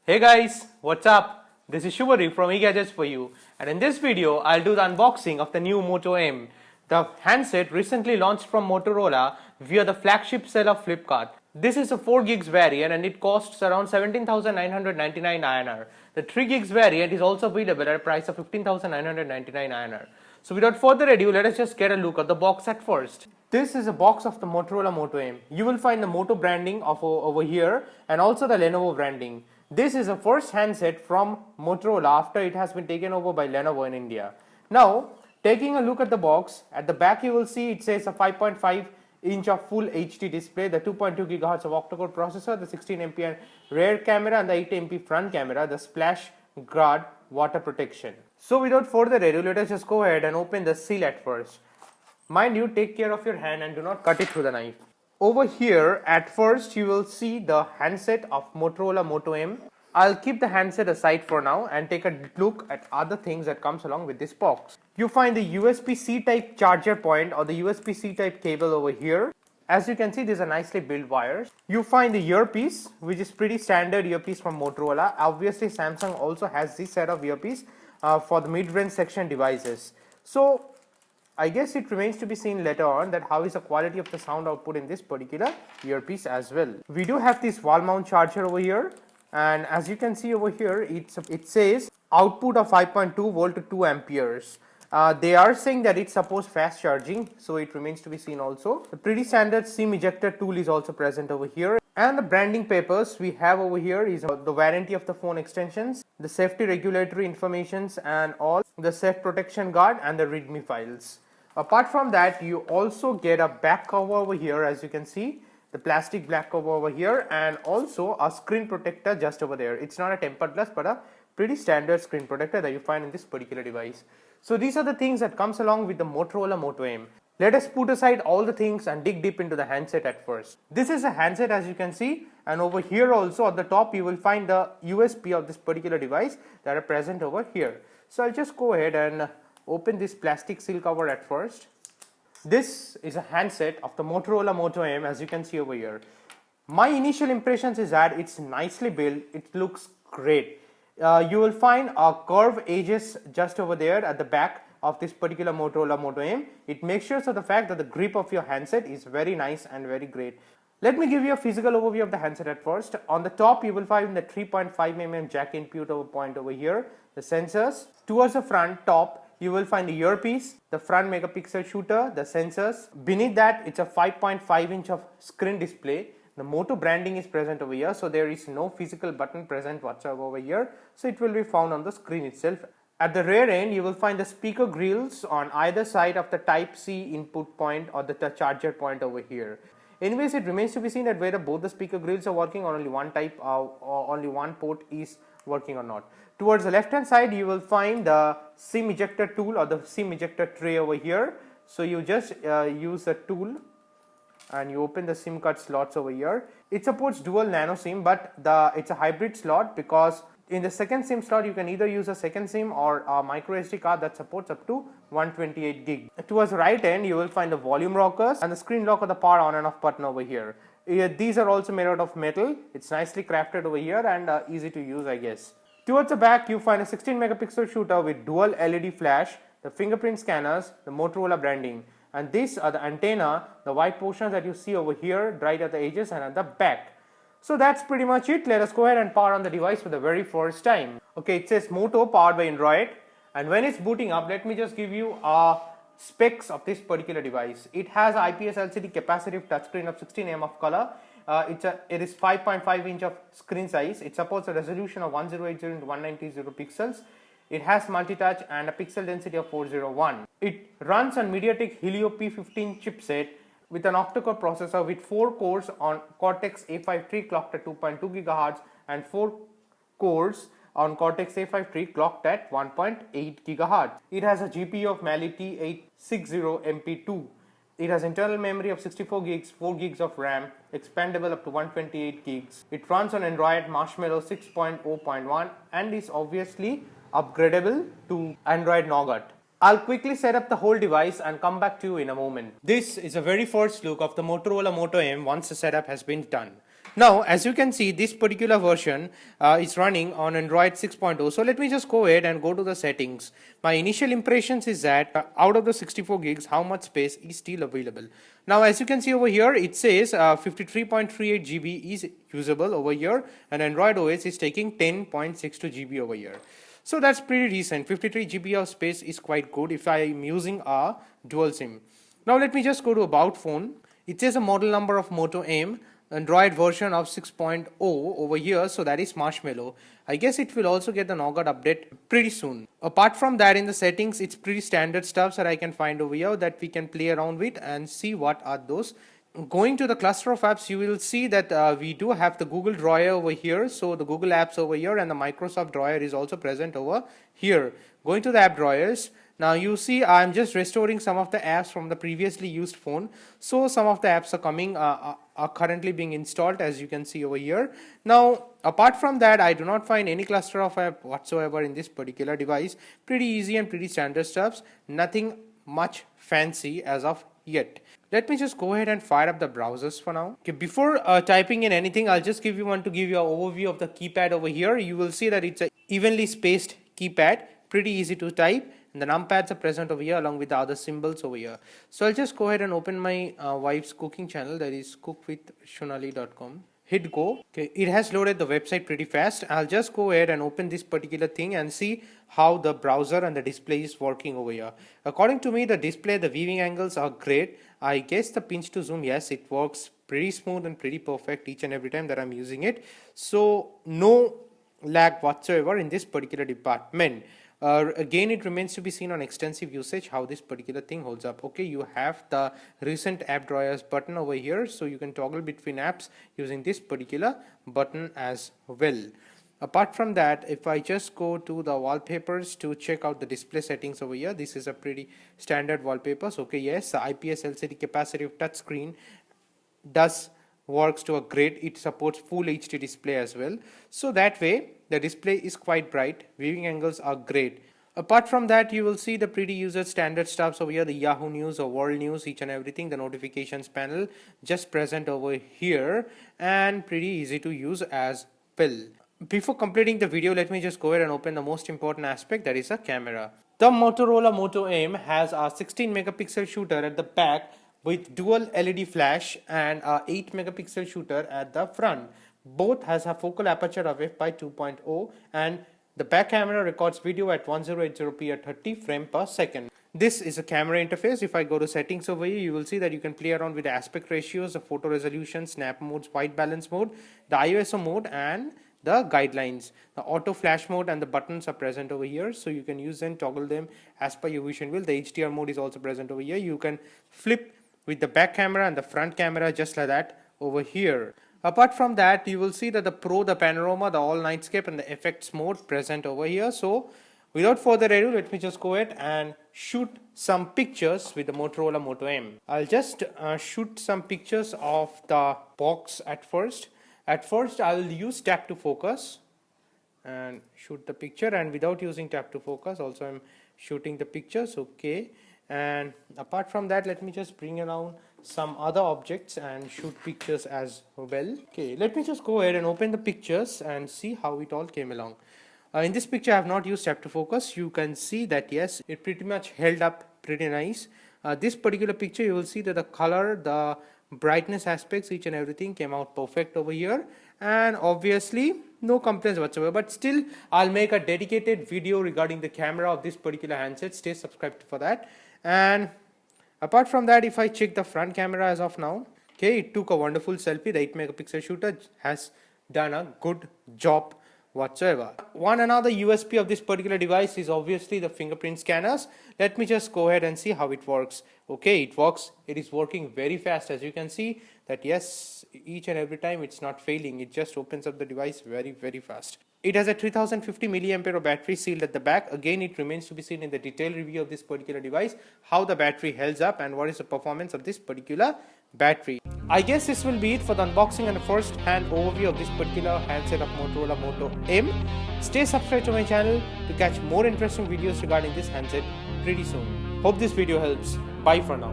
Hey guys, what's up? This is Shubhari from eGadgets for you, and in this video I'll do the unboxing of the new Moto M. The handset recently launched from Motorola via the flagship sale of Flipkart. This is a 4 gigs variant and it costs around 17,999 INR. The 3 gigs variant is also available at a price of 15,999 INR. So without further ado, let us just get a look at the box at first. This is a box of the Motorola Moto M. You will find the Moto branding over here and also the Lenovo branding. This is the first handset from Motorola after it has been taken over by Lenovo in India. Now, taking a look at the box, at the back you will see it says a 5.5 inch of full HD display, the 2.2 GHz of octa-core processor, the 16 MP rear camera and the 8 MP front camera, the splash guard water protection. So without further ado, let us just go ahead and open the seal at first. Mind you, take care of your hand and do not cut it through the knife. Over here, at first you will see the handset of Motorola Moto M. I'll keep the handset aside for now and take a look at other things that comes along with this box. You find the USB-C type charger point or the USB-C type cable over here. As you can see, these are nicely built wires. You find the earpiece, which is pretty standard earpiece from Motorola. Obviously, Samsung also has this set of earpiece for the mid-range section devices. So I guess it remains to be seen later on that how is the quality of the sound output in this particular earpiece as well. We do have this wall mount charger over here, and as you can see over here, it says output of 5.2 volt to 2 amperes. They are saying that it supports fast charging, so it remains to be seen also. The pretty standard SIM ejector tool is also present over here. And the branding papers we have over here is the warranty of the phone extensions, the safety regulatory informations and all, the safe protection guard and the readme files. Apart from that, you also get a back cover over here, as you can see, the plastic black cover over here, and also a screen protector just over there. It's not a tempered glass but a pretty standard screen protector that you find in this particular device. So these are the things that comes along with the Motorola Moto M. Let us put aside all the things and dig deep into the handset at first. This is a handset, as you can see, and over here also at the top you will find the USB of this particular device that are present over here. So I'll just go ahead and open this plastic seal cover at first. This is a handset of the Motorola Moto M, as you can see over here. My initial impressions is that it's nicely built, it looks great. You will find curved edges just over there at the back of this particular Motorola Moto M. It makes sure of the fact that the grip of your handset is very nice and very great. Let me give you a physical overview of the handset at first. On the top you will find the 3.5mm jack input point over here, the sensors. Towards the front top you will find the earpiece, the front megapixel shooter, the sensors. Beneath that it's a 5.5 inch of screen display. The Moto branding is present over here, so there is no physical button present whatsoever over here, so it will be found on the screen itself. At the rear end you will find the speaker grills on either side of the type C input point or the charger point over here. Anyways, it remains to be seen that whether both the speaker grills are working or only one type or only one port is working or not. Towards the left hand side you will find the SIM ejector tool or the SIM ejector tray over here. So you just use a tool and you open the SIM card slots over here. It supports dual nano SIM, but it's a hybrid slot because in the second SIM slot you can either use a second SIM or a micro SD card that supports up to 128 gig. Towards the right end you will find the volume rockers and the screen lock or the power on and off button over here. These are also made out of metal. It's nicely crafted over here and easy to use, I guess. Towards the back you find a 16 megapixel shooter with dual LED flash, the fingerprint scanners, the Motorola branding, and these are the antenna, the white portions that you see over here right at the edges and at the back. So that's pretty much it. Let us go ahead and power on the device for the very first time. Okay, it says Moto powered by Android, and when it's booting up, let me just give you specs of this particular device. It has IPS LCD capacitive touchscreen of 16 mm of color. It is 5.5 inch of screen size. It supports a resolution of 1080 into 190 pixels. It has multi-touch and a pixel density of 401. It runs on MediaTek Helio P15 chipset with an octa-core processor with 4 cores on Cortex-A53 clocked at 2.2 GHz and 4 cores on Cortex-A53 clocked at 1.8 GHz. It has a GPU of Mali T860MP2. It has internal memory of 64 gigs, 4 gigs of RAM, expandable up to 128 gigs. It runs on Android Marshmallow 6.0.1 and is obviously upgradable to Android Nougat. I'll quickly set up the whole device and come back to you in a moment. This is a very first look of the Motorola Moto M once the setup has been done. Now, as you can see, this particular version is running on Android 6.0. So let me just go ahead and go to the settings. My initial impressions is that out of the 64 gigs, how much space is still available. Now, as you can see over here, it says 53.38 GB is usable over here, and Android OS is taking 10.62 GB over here. So that's pretty decent. 53 GB of space is quite good if I am using a dual SIM. Now let me just go to About Phone. It says a model number of Moto M, Android version of 6.0 over here, so that is Marshmallow. I guess it will also get the Nougat update pretty soon. Apart from that, in the settings, it's pretty standard stuff that I can find over here that we can play around with and see what are those. Going to the cluster of apps, you will see that we do have the Google Drawer over here. So the Google apps over here and the Microsoft Drawer is also present over here. Going to the app drawers, now you see I'm just restoring some of the apps from the previously used phone. So some of the apps are coming, are currently being installed, as you can see over here. Now apart from that, I do not find any cluster of app whatsoever in this particular device. Pretty easy and pretty standard stuffs. Nothing much fancy as of yet. Let me just go ahead and fire up the browsers for now. Okay, before typing in anything, I'll just give you an overview of the keypad over here. You will see that it's a evenly spaced keypad, pretty easy to type, and the numpads are present over here along with the other symbols over here. So I'll just go ahead and open my wife's cooking channel, that is cookwithshonali.com. Hit go. Okay, it has loaded the website pretty fast. I'll just go ahead and open this particular thing and see how the browser and the display is working over here. According to me, the display, the viewing angles are great. I guess the pinch to zoom, yes, it works pretty smooth and pretty perfect each and every time that I'm using it. So no lag whatsoever in this particular department. Again, it remains to be seen on extensive usage how this particular thing holds up. Okay, you have the recent app drawers button over here, so you can toggle between apps using this particular button as well. Apart from that, if I just go to the wallpapers to check out the display settings over here, this is a pretty standard wallpapers. Okay, yes, the IPS LCD capacitive touchscreen works to a great. It supports full HD display as well, so that way the display is quite bright, viewing angles are great. Apart from that, you will see the pretty user standard stuffs over here, the Yahoo News or World News, each and everything, the notifications panel just present over here and pretty easy to use as well. Before completing the video, let me just go ahead and open the most important aspect, that is a camera. The Motorola Moto M has a 16 megapixel shooter at the back with dual LED flash and a 8 megapixel shooter at the front. Both has a focal aperture of f/2.0 and the back camera records video at 1080p at 30 frames per second. This is a camera interface. If I go to settings over here, you will see that you can play around with the aspect ratios, the photo resolution, snap modes, white balance mode, the ISO mode and the guidelines. The auto flash mode and the buttons are present over here, so you can use and toggle them as per your wish and will. The HDR mode is also present over here. You can flip with the back camera and the front camera just like that over here. Apart from that, you will see that the Pro, the Panorama, the All Nightscape and the Effects mode present over here. So without further ado, let me just go ahead and shoot some pictures with the Motorola Moto M. I'll just shoot some pictures of the box at first. At first, I will use tap to focus and shoot the picture, and without using tap to focus also I'm shooting the pictures. Okay, and apart from that, let me just bring around some other objects and shoot pictures as well. Okay, let me just go ahead and open the pictures and see how it all came along. In this picture, I have not used tap to focus. You can see that yes, it pretty much held up pretty nice. This particular picture, you will see that the color, the brightness aspects, each and everything came out perfect over here, and obviously no complaints whatsoever. But still, I'll make a dedicated video regarding the camera of this particular handset. Stay subscribed for that. And apart from that, if I check the front camera as of now, okay, it took a wonderful selfie. The 8 megapixel shooter has done a good job whatsoever. One another USP of this particular device is obviously the fingerprint scanners. Let me just go ahead and see how it works. Okay, it works. It is working very fast, as you can see that yes, each and every time it's not failing. It just opens up the device very fast. It has a 3050 milliampere battery sealed at the back. Again, it remains to be seen in the detailed review of this particular device how the battery holds up and what is the performance of this particular battery. I guess this will be it for the unboxing and the first hand overview of this particular handset of Motorola Moto M. Stay subscribed to my channel to catch more interesting videos regarding this handset pretty soon. Hope this video helps. Bye for now.